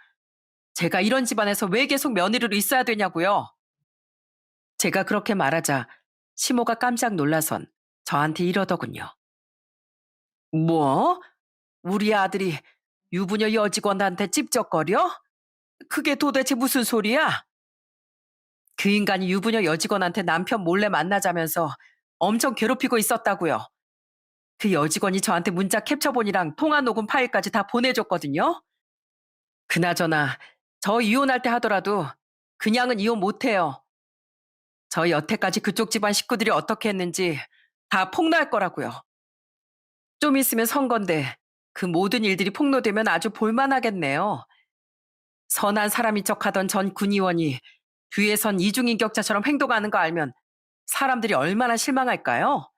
제가 이런 집안에서 왜 계속 며느리로 있어야 되냐고요. 제가 그렇게 말하자 시모가 깜짝 놀라선 저한테 이러더군요. 뭐? 우리 아들이 유부녀 여직원한테 찝쩍거려? 그게 도대체 무슨 소리야? 그 인간이 유부녀 여직원한테 남편 몰래 만나자면서 엄청 괴롭히고 있었다고요. 그 여직원이 저한테 문자 캡처본이랑 통화 녹음 파일까지 다 보내줬거든요. 그나저나 저 이혼할 때 하더라도 그냥은 이혼 못해요. 저 여태까지 그쪽 집안 식구들이 어떻게 했는지 다 폭로할 거라고요. 좀 있으면 선건데 그 모든 일들이 폭로되면 아주 볼만하겠네요. 선한 사람인 척하던 전 군의원이 뒤에선 이중인격자처럼 행동하는 거 알면 사람들이 얼마나 실망할까요?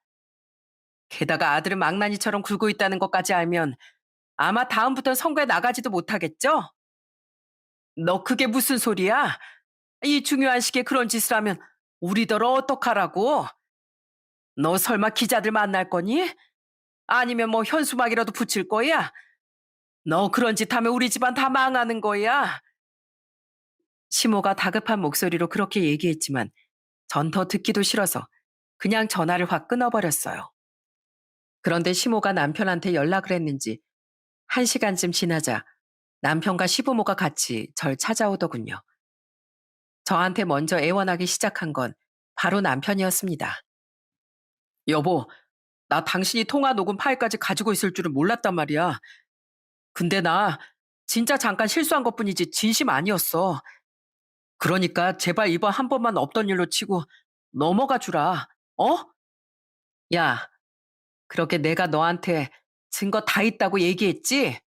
게다가 아들은 망나니처럼 굴고 있다는 것까지 알면 아마 다음부터 선거에 나가지도 못하겠죠? 너 그게 무슨 소리야? 이 중요한 시기에 그런 짓을 하면 우리더러 어떡하라고? 너 설마 기자들 만날 거니? 아니면 뭐 현수막이라도 붙일 거야? 너 그런 짓 하면 우리 집안 다 망하는 거야. 시모가 다급한 목소리로 그렇게 얘기했지만 전 더 듣기도 싫어서 그냥 전화를 확 끊어버렸어요. 그런데 시모가 남편한테 연락을 했는지 1시간쯤 지나자 남편과 시부모가 같이 절 찾아오더군요. 저한테 먼저 애원하기 시작한 건 바로 남편이었습니다. 여보, 나 당신이 통화 녹음 파일까지 가지고 있을 줄은 몰랐단 말이야. 근데 나 진짜 잠깐 실수한 것뿐이지 진심 아니었어. 그러니까 제발 이번 한 번만 없던 일로 치고 넘어가 주라. 어? 야, 그렇게 내가 너한테 증거 다 있다고 얘기했지?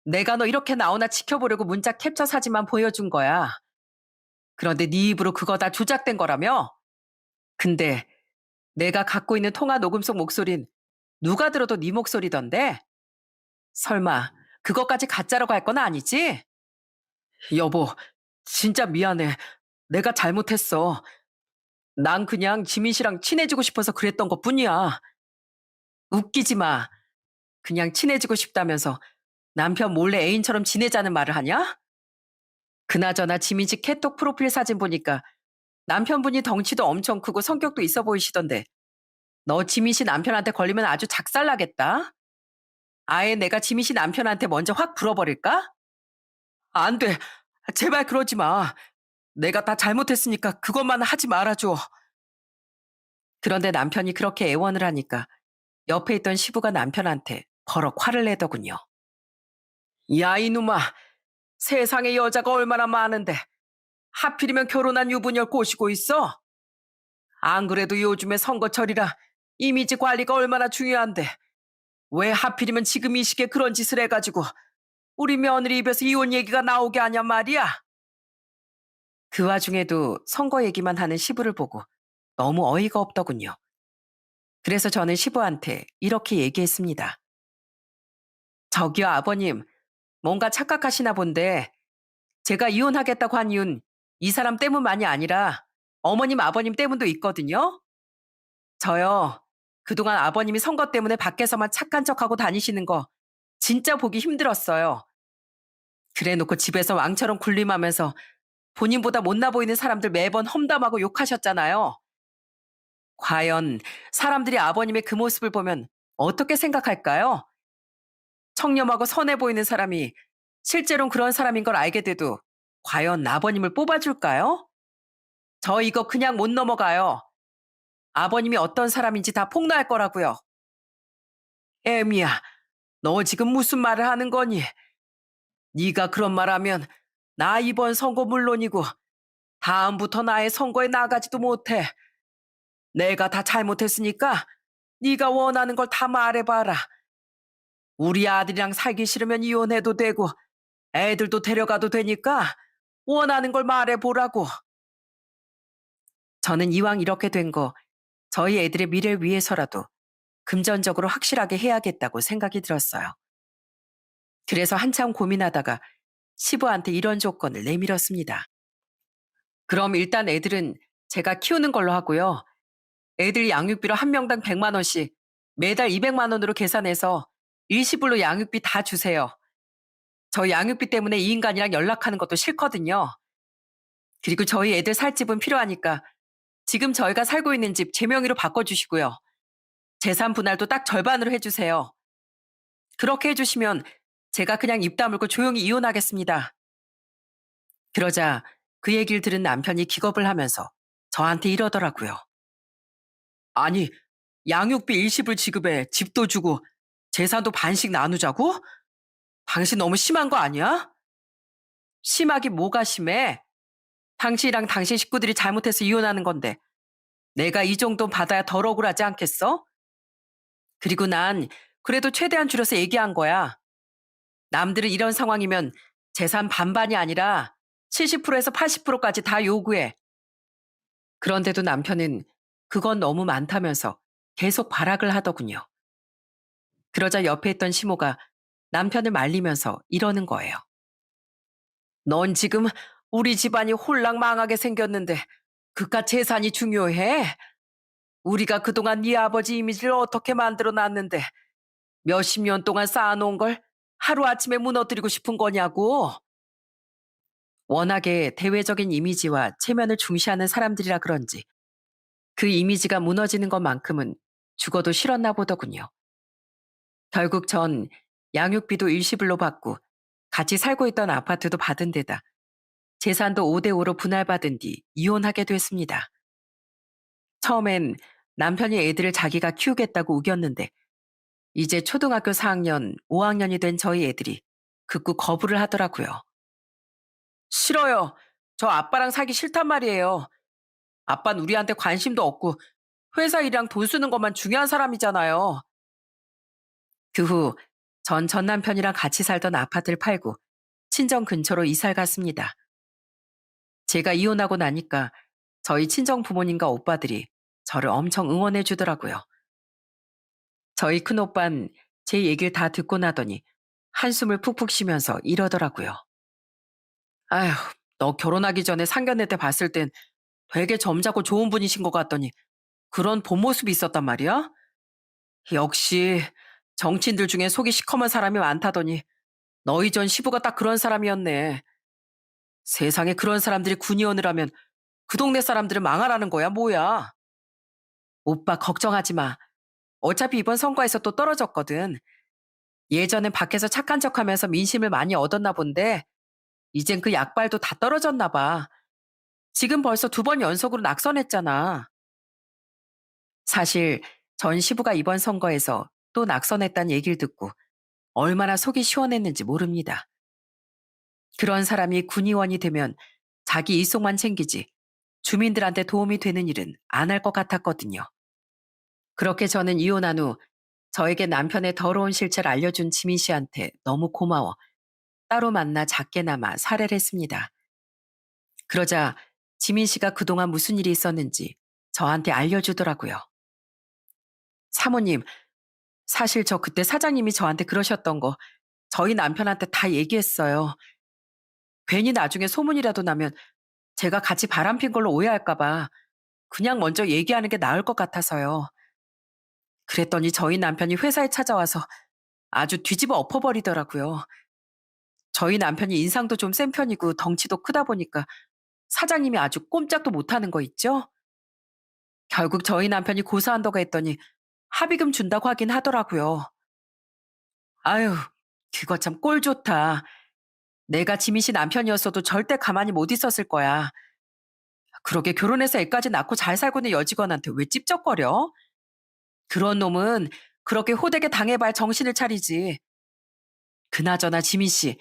내가 너 이렇게 나오나 지켜보려고 문자 캡처 사진만 보여준 거야. 그런데 네 입으로 그거 다 조작된 거라며? 근데 내가 갖고 있는 통화 녹음 속 목소린 누가 들어도 네 목소리던데? 설마 그것까지 가짜라고 할 건 아니지? 여보, 진짜 미안해. 내가 잘못했어. 난 그냥 지민 씨랑 친해지고 싶어서 그랬던 것뿐이야. 웃기지 마. 그냥 친해지고 싶다면서 남편 몰래 애인처럼 지내자는 말을 하냐? 그나저나 지민 씨 캐톡 프로필 사진 보니까 남편분이 덩치도 엄청 크고 성격도 있어 보이시던데 너 지민 씨 남편한테 걸리면 아주 작살나겠다. 아예 내가 지민 씨 남편한테 먼저 확 불어버릴까? 안 돼. 제발 그러지 마. 내가 다 잘못했으니까 그것만 하지 말아줘. 그런데 남편이 그렇게 애원을 하니까 옆에 있던 시부가 남편한테 버럭 화를 내더군요. 야, 이놈아. 세상에 여자가 얼마나 많은데 하필이면 결혼한 유부녀를 꼬시고 있어? 안 그래도 요즘에 선거철이라 이미지 관리가 얼마나 중요한데 왜 하필이면 지금 이 시기에 그런 짓을 해가지고 우리 며느리 입에서 이혼 얘기가 나오게 하냐 말이야. 그 와중에도 선거 얘기만 하는 시부를 보고 너무 어이가 없더군요. 그래서 저는 시부한테 이렇게 얘기했습니다. 저기요, 아버님. 뭔가 착각하시나 본데 제가 이혼하겠다고 한 이유는 이 사람 때문만이 아니라 어머님, 아버님 때문도 있거든요. 저요. 그동안 아버님이 선거 때문에 밖에서만 착한 척하고 다니시는 거 진짜 보기 힘들었어요. 그래놓고 집에서 왕처럼 군림하면서 본인보다 못나 보이는 사람들 매번 험담하고 욕하셨잖아요. 과연 사람들이 아버님의 그 모습을 보면 어떻게 생각할까요? 청렴하고 선해 보이는 사람이 실제로는 그런 사람인 걸 알게 돼도 과연 아버님을 뽑아줄까요? 저 이거 그냥 못 넘어가요. 아버님이 어떤 사람인지 다 폭로할 거라고요. 애미야, 너 지금 무슨 말을 하는 거니? 네가 그런 말하면 나 이번 선거 물론이고 다음부터 나의 선거에 나가지도 못해. 내가 다 잘못했으니까 네가 원하는 걸 다 말해봐라. 우리 아들이랑 살기 싫으면 이혼해도 되고 애들도 데려가도 되니까 원하는 걸 말해보라고. 저는 이왕 이렇게 된 거 저희 애들의 미래를 위해서라도 금전적으로 확실하게 해야겠다고 생각이 들었어요. 그래서 한참 고민하다가 시부한테 이런 조건을 내밀었습니다. 그럼 일단 애들은 제가 키우는 걸로 하고요. 애들 양육비로 한 명당 100만 원씩 매달 200만 원으로 계산해서 일시불로 양육비 다 주세요. 저 양육비 때문에 이 인간이랑 연락하는 것도 싫거든요. 그리고 저희 애들 살 집은 필요하니까 지금 저희가 살고 있는 집 제 명의로 바꿔주시고요. 재산 분할도 딱 절반으로 해주세요. 그렇게 해주시면 제가 그냥 입 다물고 조용히 이혼하겠습니다. 그러자 그 얘기를 들은 남편이 기겁을 하면서 저한테 이러더라고요. 아니, 양육비 일시불 지급에 집도 주고 재산도 반씩 나누자고? 당신 너무 심한 거 아니야? 심하기 뭐가 심해? 당신이랑 당신 식구들이 잘못해서 이혼하는 건데 내가 이 정도는 받아야 덜 억울하지 않겠어? 그리고 난 그래도 최대한 줄여서 얘기한 거야. 남들은 이런 상황이면 재산 반반이 아니라 70%에서 80%까지 다 요구해. 그런데도 남편은 그건 너무 많다면서 계속 발악을 하더군요. 그러자 옆에 있던 시모가 남편을 말리면서 이러는 거예요. 넌 지금 우리 집안이 홀랑 망하게 생겼는데 그깟 재산이 중요해? 우리가 그동안 네 아버지 이미지를 어떻게 만들어 놨는데 몇십 년 동안 쌓아놓은 걸 하루아침에 무너뜨리고 싶은 거냐고. 워낙에 대외적인 이미지와 체면을 중시하는 사람들이라 그런지 그 이미지가 무너지는 것만큼은 죽어도 싫었나 보더군요. 결국 전 양육비도 일시불로 받고 같이 살고 있던 아파트도 받은 데다 재산도 5대5로 분할받은 뒤 이혼하게 됐습니다. 처음엔 남편이 애들을 자기가 키우겠다고 우겼는데 이제 초등학교 4학년, 5학년이 된 저희 애들이 극구 거부를 하더라고요. 싫어요. 저 아빠랑 살기 싫단 말이에요. 아빠는 우리한테 관심도 없고 회사 일이랑 돈 쓰는 것만 중요한 사람이잖아요. 그 후 전 남편이랑 같이 살던 아파트를 팔고 친정 근처로 이사를 갔습니다. 제가 이혼하고 나니까 저희 친정 부모님과 오빠들이 저를 엄청 응원해 주더라고요. 저희 큰오빤 제 얘기를 다 듣고 나더니 한숨을 푹푹 쉬면서 이러더라고요. 아휴, 너 결혼하기 전에 상견례 때 봤을 땐 되게 점잖고 좋은 분이신 것 같더니 그런 본 모습이 있었단 말이야? 역시 정치인들 중에 속이 시커먼 사람이 많다더니 너희 전 시부가 딱 그런 사람이었네. 세상에 그런 사람들이 군의원을 하면 그 동네 사람들은 망하라는 거야, 뭐야? 오빠 걱정하지 마. 어차피 이번 선거에서 또 떨어졌거든. 예전엔 밖에서 착한 척하면서 민심을 많이 얻었나 본데 이젠 그 약발도 다 떨어졌나 봐. 지금 벌써 2번 연속으로 낙선했잖아. 사실 전 시부가 이번 선거에서 또 낙선했다는 얘기를 듣고 얼마나 속이 시원했는지 모릅니다. 그런 사람이 군의원이 되면 자기 이속만 챙기지 주민들한테 도움이 되는 일은 안 할 것 같았거든요. 그렇게 저는 이혼한 후 저에게 남편의 더러운 실체를 알려준 지민 씨한테 너무 고마워 따로 만나 작게나마 살해를 했습니다. 그러자 지민 씨가 그동안 무슨 일이 있었는지 저한테 알려주더라고요. 사모님, 사실 저 그때 사장님이 저한테 그러셨던 거 저희 남편한테 다 얘기했어요. 괜히 나중에 소문이라도 나면 제가 같이 바람핀 걸로 오해할까봐 그냥 먼저 얘기하는 게 나을 것 같아서요. 그랬더니 저희 남편이 회사에 찾아와서 아주 뒤집어 엎어버리더라고요. 저희 남편이 인상도 좀 센 편이고 덩치도 크다 보니까 사장님이 아주 꼼짝도 못하는 거 있죠? 결국 저희 남편이 고소한다고 했더니 합의금 준다고 하긴 하더라고요. 아유, 그거 참 꼴 좋다. 내가 지민 씨 남편이었어도 절대 가만히 못 있었을 거야. 그러게 결혼해서 애까지 낳고 잘 살고 있는 여직원한테 왜 찝쩍거려? 그런 놈은 그렇게 호되게 당해봐야 정신을 차리지. 그나저나 지민 씨,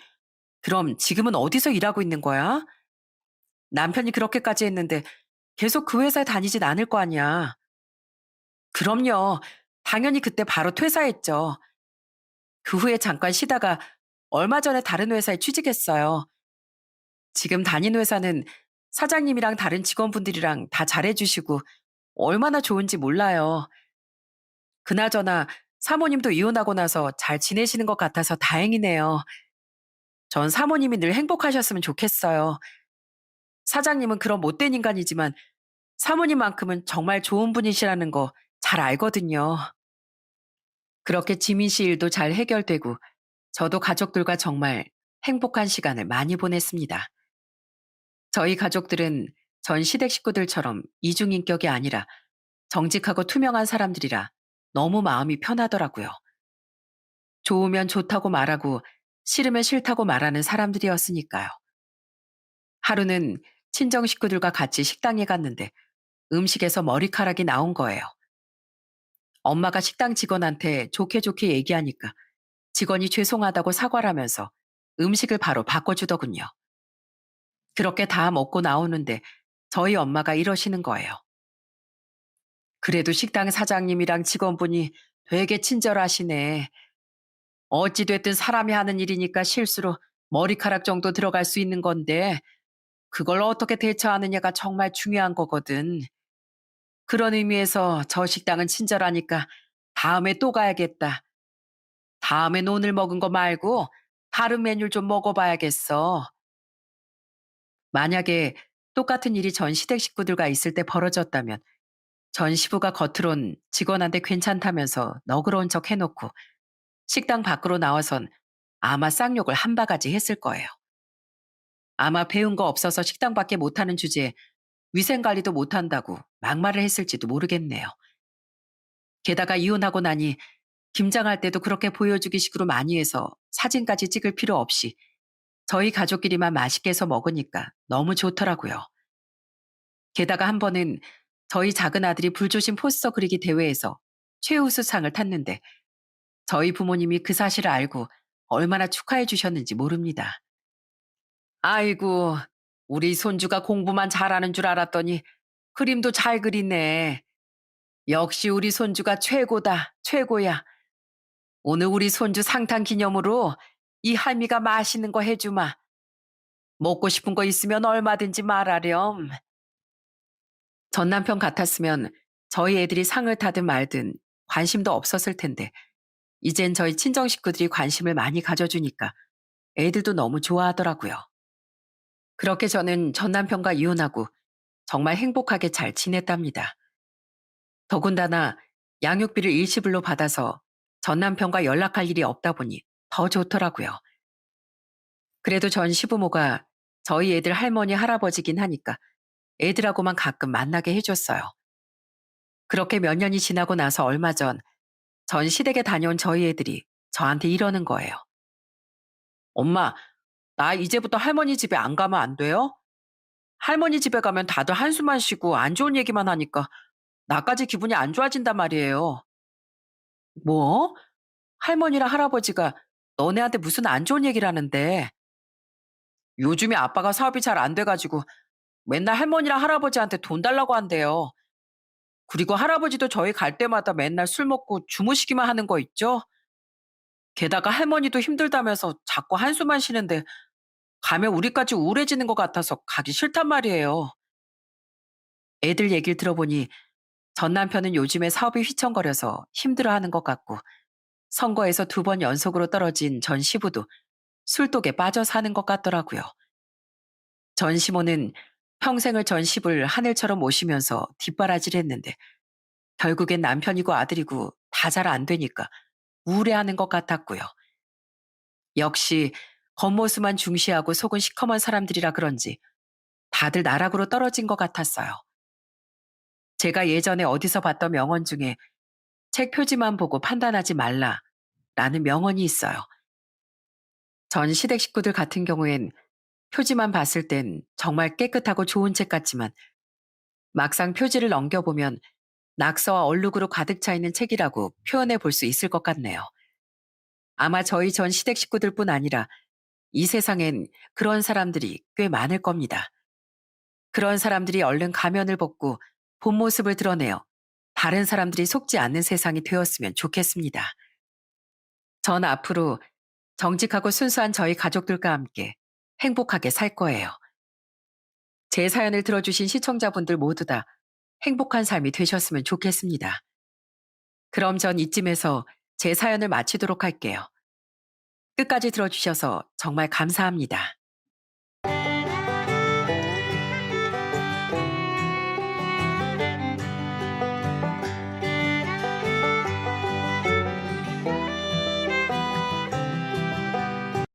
그럼 지금은 어디서 일하고 있는 거야? 남편이 그렇게까지 했는데 계속 그 회사에 다니진 않을 거 아니야. 그럼요. 당연히 그때 바로 퇴사했죠. 그 후에 잠깐 쉬다가 얼마 전에 다른 회사에 취직했어요. 지금 다니는 회사는 사장님이랑 다른 직원분들이랑 다 잘해주시고 얼마나 좋은지 몰라요. 그나저나 사모님도 이혼하고 나서 잘 지내시는 것 같아서 다행이네요. 전 사모님이 늘 행복하셨으면 좋겠어요. 사장님은 그런 못된 인간이지만 사모님만큼은 정말 좋은 분이시라는 거 잘 알거든요. 그렇게 지민 씨 일도 잘 해결되고 저도 가족들과 정말 행복한 시간을 많이 보냈습니다. 저희 가족들은 전 시댁 식구들처럼 이중인격이 아니라 정직하고 투명한 사람들이라 너무 마음이 편하더라고요. 좋으면 좋다고 말하고 싫으면 싫다고 말하는 사람들이었으니까요. 하루는 친정 식구들과 같이 식당에 갔는데 음식에서 머리카락이 나온 거예요. 엄마가 식당 직원한테 좋게 좋게 얘기하니까 직원이 죄송하다고 사과를 하면서 음식을 바로 바꿔주더군요. 그렇게 다 먹고 나오는데 저희 엄마가 이러시는 거예요. 그래도 식당 사장님이랑 직원분이 되게 친절하시네. 어찌됐든 사람이 하는 일이니까 실수로 머리카락 정도 들어갈 수 있는 건데 그걸 어떻게 대처하느냐가 정말 중요한 거거든. 그런 의미에서 저 식당은 친절하니까 다음에 또 가야겠다. 다음엔 오늘 먹은 거 말고 다른 메뉴를 좀 먹어봐야겠어. 만약에 똑같은 일이 전 시댁 식구들과 있을 때 벌어졌다면 전 시부가 겉으론 직원한테 괜찮다면서 너그러운 척 해놓고 식당 밖으로 나와선 아마 쌍욕을 한 바가지 했을 거예요. 아마 배운 거 없어서 식당밖에 못하는 주제에 위생 관리도 못한다고 막말을 했을지도 모르겠네요. 게다가 이혼하고 나니 김장할 때도 그렇게 보여주기 식으로 많이 해서 사진까지 찍을 필요 없이 저희 가족끼리만 맛있게 해서 먹으니까 너무 좋더라고요. 게다가 한 번은 저희 작은 아들이 불조심 포스터 그리기 대회에서 최우수상을 탔는데 저희 부모님이 그 사실을 알고 얼마나 축하해 주셨는지 모릅니다. 아이고, 우리 손주가 공부만 잘하는 줄 알았더니 그림도 잘 그리네. 역시 우리 손주가 최고다, 최고야. 오늘 우리 손주 상탄 기념으로 이 할미가 맛있는 거 해주마. 먹고 싶은 거 있으면 얼마든지 말하렴. 전 남편 같았으면 저희 애들이 상을 타든 말든 관심도 없었을 텐데 이젠 저희 친정 식구들이 관심을 많이 가져주니까 애들도 너무 좋아하더라고요. 그렇게 저는 전 남편과 이혼하고 정말 행복하게 잘 지냈답니다. 더군다나 양육비를 일시불로 받아서 전 남편과 연락할 일이 없다 보니 더 좋더라고요. 그래도 전 시부모가 저희 애들 할머니, 할아버지긴 하니까 애들하고만 가끔 만나게 해줬어요. 그렇게 몇 년이 지나고 나서 얼마 전 시댁에 다녀온 저희 애들이 저한테 이러는 거예요. 엄마, 나 이제부터 할머니 집에 안 가면 안 돼요? 할머니 집에 가면 다들 한숨만 쉬고 안 좋은 얘기만 하니까 나까지 기분이 안 좋아진단 말이에요. 뭐? 할머니랑 할아버지가 너네한테 무슨 안 좋은 얘기를 하는데 요즘에 아빠가 사업이 잘 안 돼가지고 맨날 할머니랑 할아버지한테 돈 달라고 한대요. 그리고 할아버지도 저희 갈 때마다 맨날 술 먹고 주무시기만 하는 거 있죠? 게다가 할머니도 힘들다면서 자꾸 한숨만 쉬는데 가면 우리까지 우울해지는 것 같아서 가기 싫단 말이에요. 애들 얘기를 들어보니 전 남편은 요즘에 사업이 휘청거려서 힘들어하는 것 같고 선거에서 2번 연속으로 떨어진 전 시부도 술독에 빠져 사는 것 같더라고요. 전 시모는 평생을 전 시부를 하늘처럼 모시면서 뒷바라지를 했는데 결국엔 남편이고 아들이고 다 잘 안 되니까 우울해하는 것 같았고요. 역시 겉모습만 중시하고 속은 시커먼 사람들이라 그런지 다들 나락으로 떨어진 것 같았어요. 제가 예전에 어디서 봤던 명언 중에 책 표지만 보고 판단하지 말라라는 명언이 있어요. 전 시댁 식구들 같은 경우엔 표지만 봤을 땐 정말 깨끗하고 좋은 책 같지만 막상 표지를 넘겨보면 낙서와 얼룩으로 가득 차 있는 책이라고 표현해 볼 수 있을 것 같네요. 아마 저희 전 시댁 식구들뿐 아니라 이 세상엔 그런 사람들이 꽤 많을 겁니다. 그런 사람들이 얼른 가면을 벗고 본 모습을 드러내어 다른 사람들이 속지 않는 세상이 되었으면 좋겠습니다. 전 앞으로 정직하고 순수한 저희 가족들과 함께 행복하게 살 거예요. 제 사연을 들어주신 시청자분들 모두 다 행복한 삶이 되셨으면 좋겠습니다. 그럼 전 이쯤에서 제 사연을 마치도록 할게요. 끝까지 들어주셔서 정말 감사합니다.